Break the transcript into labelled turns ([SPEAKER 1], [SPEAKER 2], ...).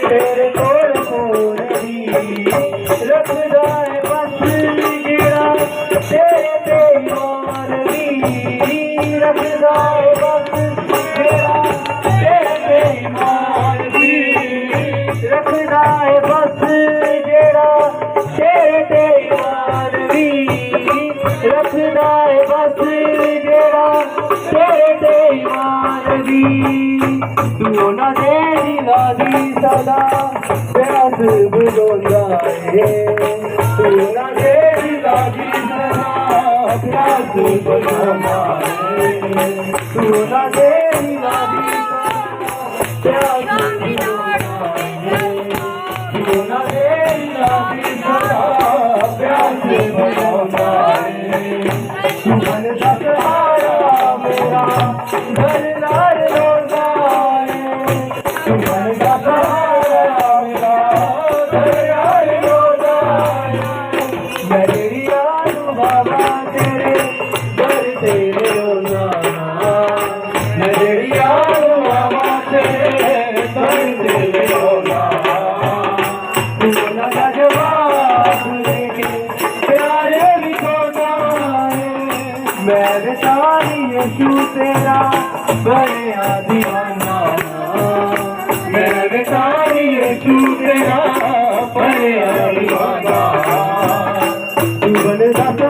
[SPEAKER 1] तेरे कोल कोरी रखदा है बस गिरा तेरे ते मारवी रखदा है बस गिरा तेरे ते मारवी रखदा है बस गिरा तेरे ते मारवी रखदा है बस गिरा तेरे ते मारवी तू ना दे दिलादी सदा प्यास बुझोंदा है तू ना दे दिलादी सदा प्यास बुझोंदा है तू ना दे दिलादी सदा प्यास बुझोंदा है तू ना दे दिलादी सदा प्यास बुझोंदा है तू मन सहारा मेरा घर लाल रोंदा मेरे सारी यीशु तेरा बड़ा दीवाना मेरे सारी यीशु तेरा बड़ा दीवाना तू बड़ा